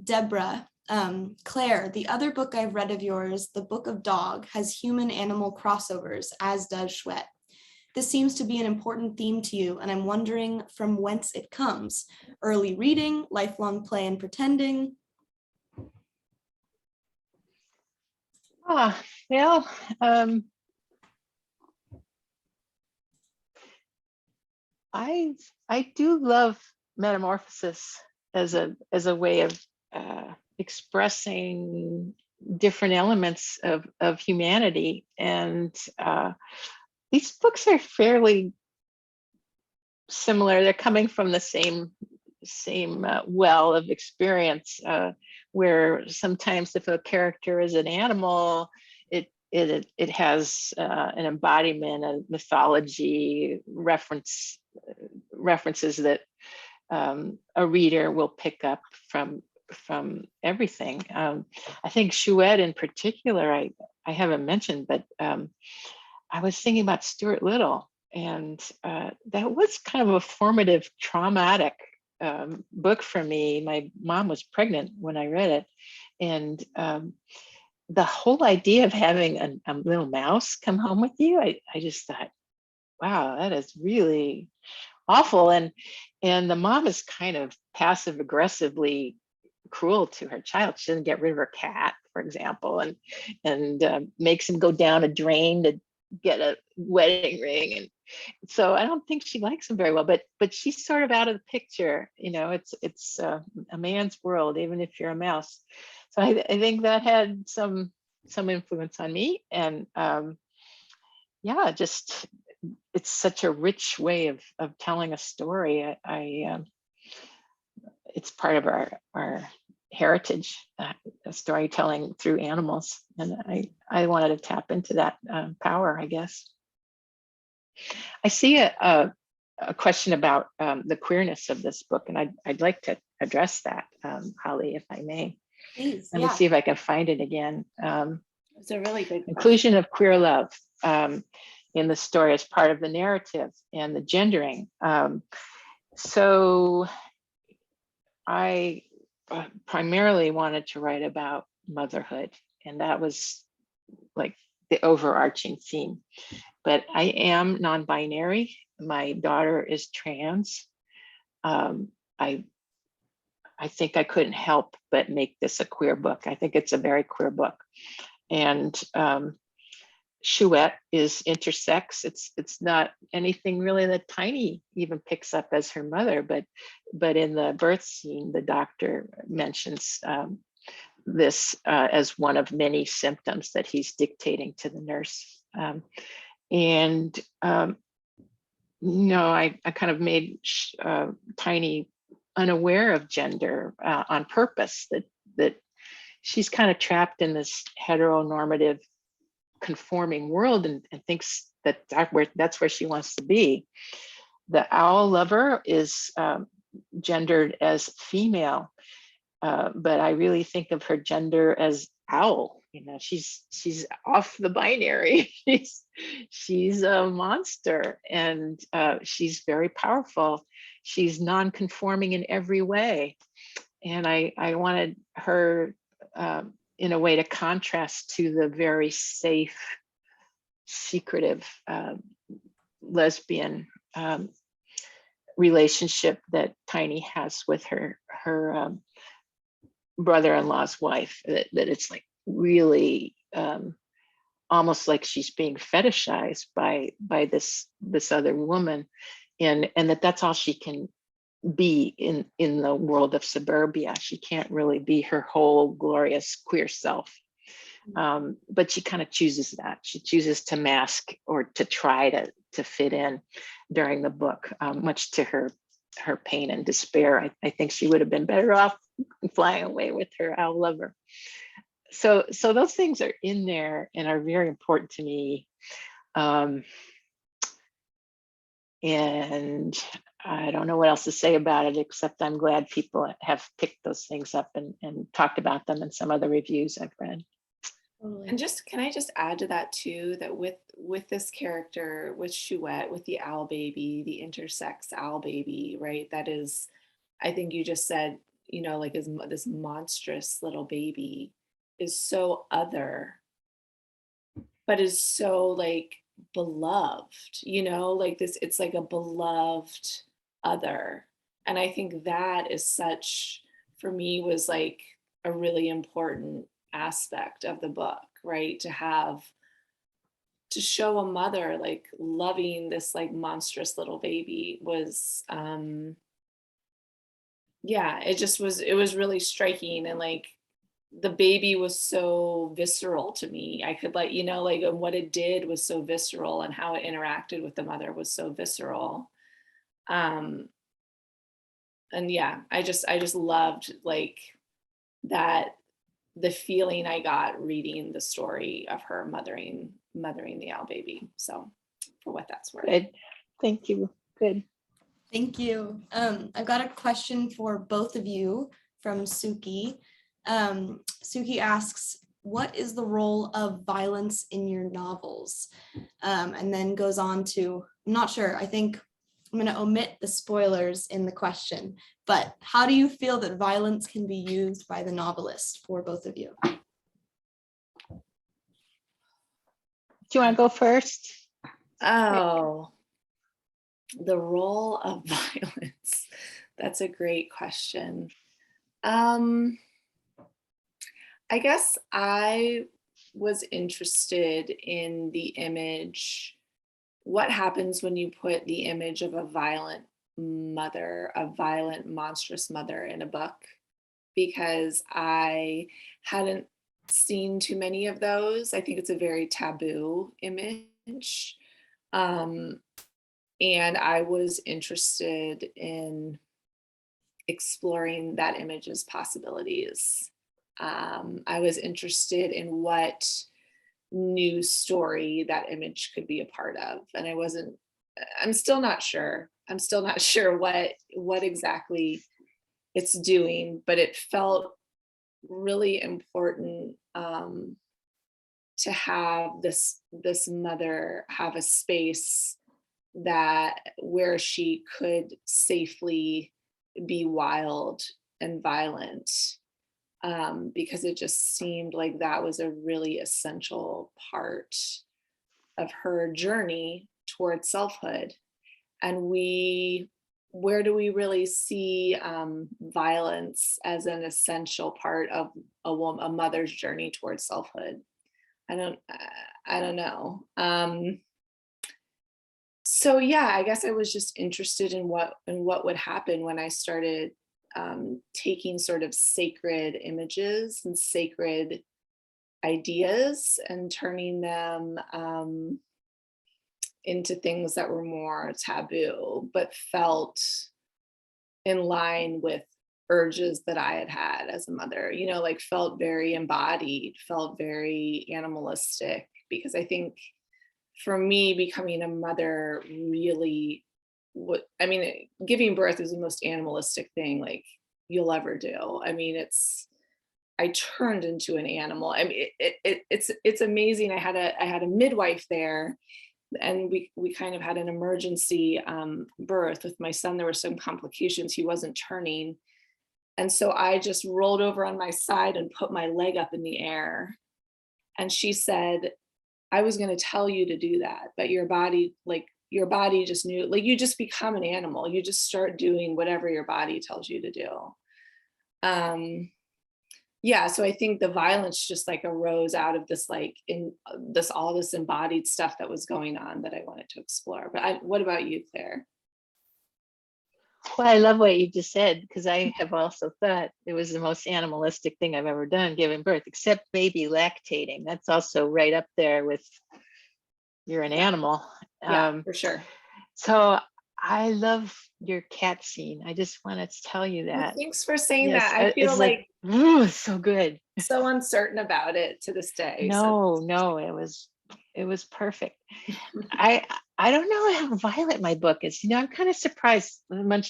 Deborah. Claire, the other book I've read of yours, The Book of Dog, has human-animal crossovers, as does Schwett. This seems to be an important theme to you, and I'm wondering from whence it comes. Early reading, lifelong play and pretending. Well, I do love Metamorphosis as a way of expressing different elements of humanity, and these books are fairly similar. They're coming from the same well of experience, where sometimes if a character is an animal, it has an embodiment, a mythology, references that a reader will pick up from everything. I think Chouette in particular, I haven't mentioned, but I was thinking about Stuart Little, and that was kind of a formative, traumatic book for me. My mom was pregnant when I read it, and the whole idea of having a little mouse come home with you, I just thought, wow, that is really awful. And the mom is kind of passive aggressively cruel to her child. She doesn't get rid of her cat, for example, and makes him go down a drain to get a wedding ring. And so I don't think she likes him very well, but she's sort of out of the picture. It's a man's world, even if you're a mouse. So I think that had some influence on me. And yeah, just it's such a rich way of telling a story. It's part of our heritage, storytelling through animals, and I wanted to tap into that power, I guess. I see a question about the queerness of this book, and I'd like to address that, Holly, if I may. Please, Let me see if I can find it again. It's a really good inclusion of queer love in the story as part of the narrative and the gendering. So I primarily wanted to write about motherhood, and that was like the overarching theme. But I am non-binary. My daughter is trans. I think I couldn't help but make this a queer book. I think it's a very queer book. And Chouette is intersex. It's not anything really that Tiny even picks up as her mother, but in the birth scene, the doctor mentions this as one of many symptoms that he's dictating to the nurse. I kind of made Tiny unaware of gender on purpose, that she's kind of trapped in this heteronormative conforming world and thinks that's where she wants to be. The owl lover is gendered as female, but I really think of her gender as owl. She's off the binary. she's a monster, and she's very powerful. She's non-conforming in every way, and I wanted her in a way to contrast to the very safe, secretive lesbian relationship that Tiny has with her brother-in-law's wife. That it's like really almost like she's being fetishized by this other woman, and that's all she can be in the world of suburbia. She can't really be her whole glorious queer self. But she kind of chooses that. She chooses to mask or to try to fit in during the book, much to her pain and despair. I think she would have been better off flying away with her owl lover. So those things are in there and are very important to me. And I don't know what else to say about it, except I'm glad people have picked those things up and talked about them in some other reviews I've read. And can I just add to that too, that with this character, with Schwett, with the owl baby, the intersex owl baby, right? That is, I think you just said, like this monstrous little baby is so other, but is so like beloved, like this, it's like a beloved other. And I think that is such, for me, was like a really important aspect of the book, right? To show a mother like loving this like monstrous little baby was it was really striking. And like the baby was so visceral to me. I could and what it did was so visceral, and how it interacted with the mother was so visceral. And I just loved like that, the feeling I got reading the story of her mothering the owl baby. So for what that's worth. Good. Thank you. Good. Thank you. I've got a question for both of you from Suki. Suki asks, what is the role of violence in your novels? And then goes on to, I'm not sure, I think I'm going to omit the spoilers in the question, but how do you feel that violence can be used by the novelist for both of you? Do you want to go first? Oh, the role of violence. That's a great question. I guess I was interested in the image. What happens when you put the image of a violent mother, a violent, monstrous mother in a book? Because I hadn't seen too many of those. I think it's a very taboo image. And I was interested in exploring that image's possibilities. I was interested in what new story that image could be a part of. And I'm still not sure. I'm still not sure what exactly it's doing, but it felt really important to have this mother have a space where she could safely be wild and violent, because it just seemed like that was a really essential part of her journey towards selfhood. And where do we really see violence as an essential part of a mother's journey towards selfhood? I don't know. So yeah, I guess I was just interested in what would happen when I started taking sort of sacred images and sacred ideas and turning them into things that were more taboo, but felt in line with urges that I had had as a mother, like felt very embodied, felt very animalistic, because I think for me, becoming a mother really, giving birth is the most animalistic thing like you'll ever do. I turned into an animal. It's amazing. I had a midwife there, and we kind of had an emergency birth with my son. There were some complications. He wasn't turning. And so I just rolled over on my side and put my leg up in the air. And she said, I was going to tell you to do that, but your body just knew, like, you just become an animal. You just start doing whatever your body tells you to do. Yeah, so I think the violence just like arose out of this, like, in this, all this embodied stuff that was going on that I wanted to explore. But what about you, Claire? Well, I love what you just said, because I have also thought it was the most animalistic thing I've ever done, giving birth, except maybe lactating. That's also right up there with you're an animal. Yeah, for sure. So I love your cat scene. I just wanted to tell you Well, that. thanks for saying Yes, that. I feel it's like, ooh, it's so good. so uncertain about it to this day. No, it was perfect. I don't know how violent my book is. I'm kind of surprised the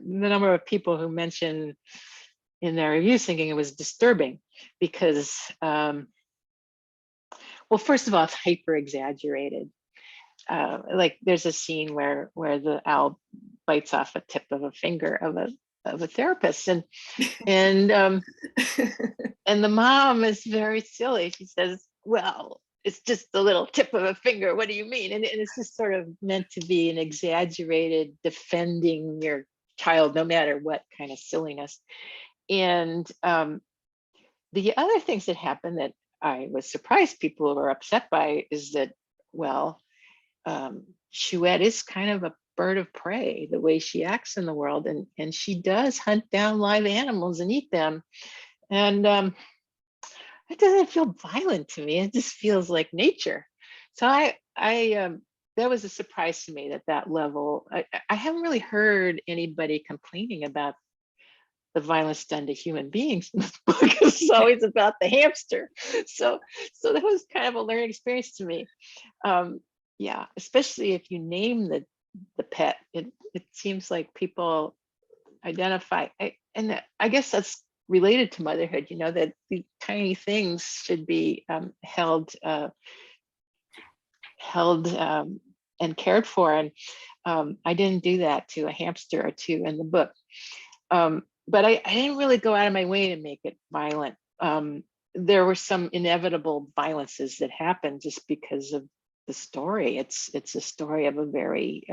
number of people who mention in their reviews thinking it was disturbing, because well, first of all, it's hyper exaggerated. Like there's a scene where the owl bites off a tip of a finger of a therapist, and and the mom is very silly. She says, well, it's just the little tip of a finger. What do you mean? And it's just sort of meant to be an exaggerated defending your child, no matter what kind of silliness. And the other things that happened that I was surprised people were upset by is that, well, Schwett is kind of a bird of prey, the way she acts in the world, and she does hunt down live animals and eat them. And it doesn't feel violent to me. It just feels like nature. So that was a surprise to me, that level. I haven't really heard anybody complaining about the violence done to human beings in this book. It's always about the hamster. So that was kind of a learning experience to me. Yeah, especially if you name the pet, it seems like people identify, and I guess that's related to motherhood, that the tiny things should be held and cared for. And I didn't do that to a hamster or two in the book. But I didn't really go out of my way to make it violent. There were some inevitable violences that happened just because of the story. It's a story of a very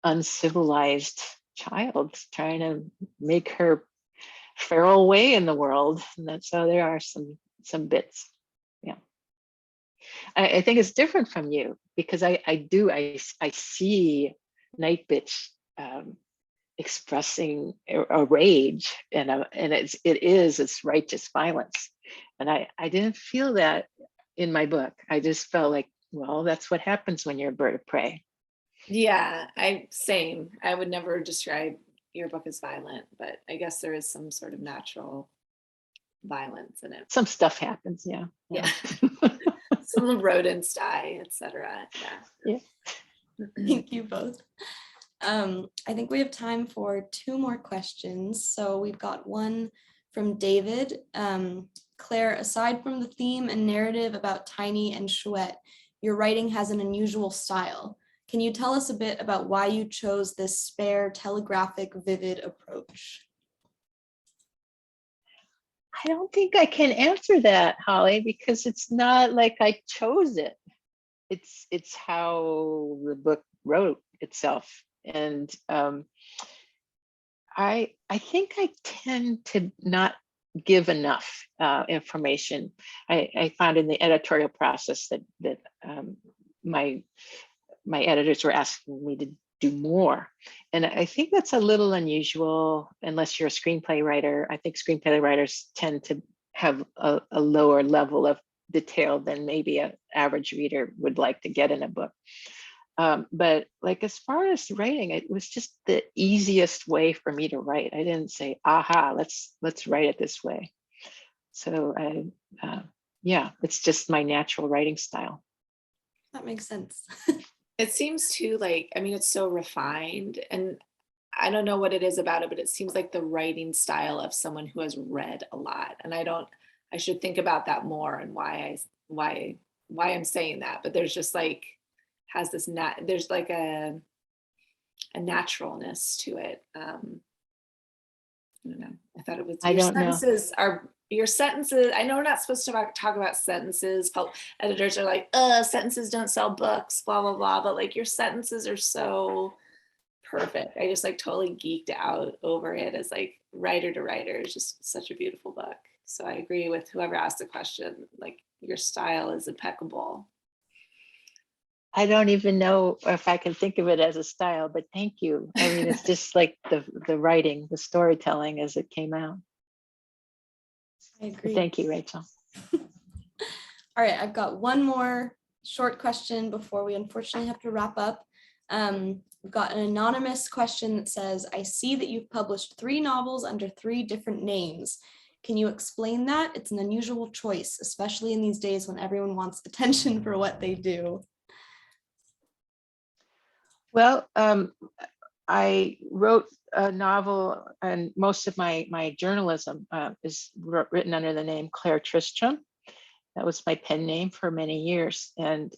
uncivilized child trying to make her feral way in the world, and so there are some bits. Yeah, I think it's different from you, because I see Night Bitch expressing a rage, and it's righteous violence, and I didn't feel that in my book. I just felt like, well, that's what happens when you're a bird of prey. Yeah, same. I would never describe your book as violent, but I guess there is some sort of natural violence in it. Some stuff happens, yeah. Yeah. Some rodents die, etc. Yeah. Thank you both. I think we have time for 2 more questions. So we've got one from David. Claire, aside from the theme and narrative about Tiny and Schwett, your writing has an unusual style. Can you tell us a bit about why you chose this spare, telegraphic, vivid approach? I don't think I can answer that, Holly, because it's not like I chose it. It's how the book wrote itself. And I think I tend to not give enough information. I found in the editorial process that my editors were asking me to do more. And I think that's a little unusual unless you're a screenplay writer. I think screenplay writers tend to have a lower level of detail than maybe an average reader would like to get in a book. But like, as far as writing, it was just the easiest way for me to write. I didn't say, aha, let's write it this way. So yeah, it's just my natural writing style. That makes sense. It seems too, like, I mean, it's so refined, and I don't know what it is about it, but it seems like the writing style of someone who has read a lot. And I should think about that more, and why I'm saying that. But there's just like, there's like a naturalness to it. I don't know. I thought it was I don't know. your sentences. I know we're not supposed to talk about sentences. Editors are like, sentences don't sell books, blah, blah, blah. But like your sentences are so perfect. I just like totally geeked out over it as like writer to writer. It's just such a beautiful book. So I agree with whoever asked the question, like your style is impeccable. I don't even know if I can think of it as a style, but thank you. I mean, it's just like the writing, the storytelling as it came out. I agree. Thank you, Rachel. All right, I've got one more short question before we unfortunately have to wrap up. We've got an anonymous question that says, I see that you've published 3 novels under 3 different names. Can you explain that? It's an unusual choice, especially in these days when everyone wants attention for what they do. Well, I wrote a novel, and most of my journalism is written under the name Claire Tristram. That was my pen name for many years. And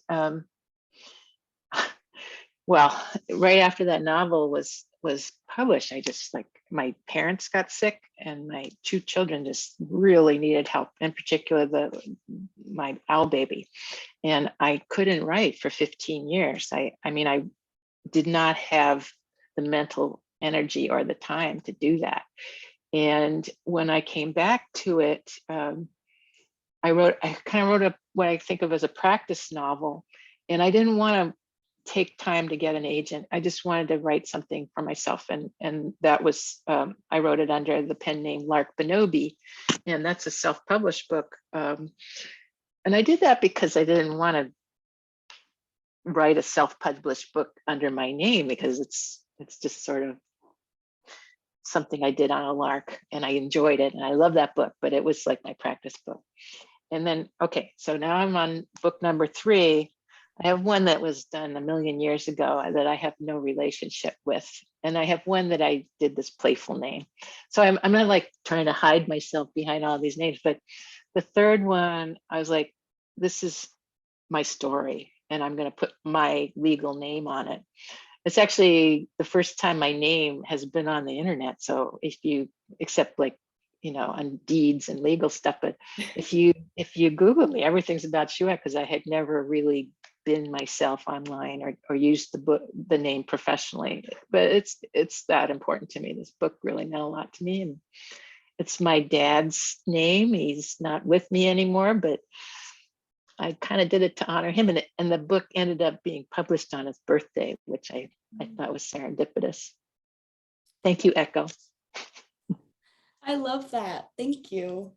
well, right after that novel was published, I just like, my parents got sick and my 2 children just really needed help, in particular my owl baby. And I couldn't write for 15 years. I mean, I did not have the mental energy or the time to do that. And when I came back to it, I kind of wrote what I think of as a practice novel. And I didn't want to take time to get an agent. I just wanted to write something for myself. And that was, I wrote it under the pen name Lark Benobi. And that's a self-published book. And I did that because I didn't want to write a self-published book under my name, because it's just sort of something I did on a lark, and I enjoyed it and I love that book, but it was like my practice book. And then, okay, so now I'm on book number 3. I have one that was done a million years ago that I have no relationship with, and I have one that I did this playful name. So I'm not like trying to hide myself behind all these names, but the 3rd one, I was like, this is my story, and I'm going to put my legal name on it. It's actually the first time my name has been on the internet. So if you, except like, you know, on deeds and legal stuff, but if you Google me, everything's about CHOUETTE, because I had never really been myself online or used the name professionally. But it's that important to me. This book really meant a lot to me, and it's my dad's name. He's not with me anymore, but I kind of did it to honor him, and the book ended up being published on his birthday, which I thought was serendipitous. Thank you, Echo. I love that. Thank you.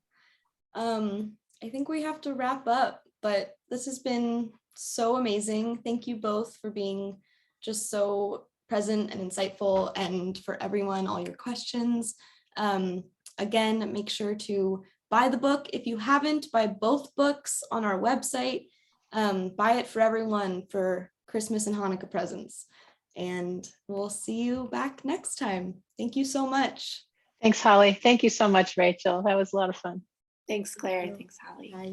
I think we have to wrap up, but this has been so amazing. Thank you both for being just so present and insightful, and for everyone, all your questions. Again, make sure to buy the book. If you haven't, buy both books on our website. Buy it for everyone for Christmas and Hanukkah presents. And we'll see you back next time. Thank you so much. Thanks, Holly. Thank you so much, Rachel. That was a lot of fun. Thanks, Claire. Thanks, Holly. Bye.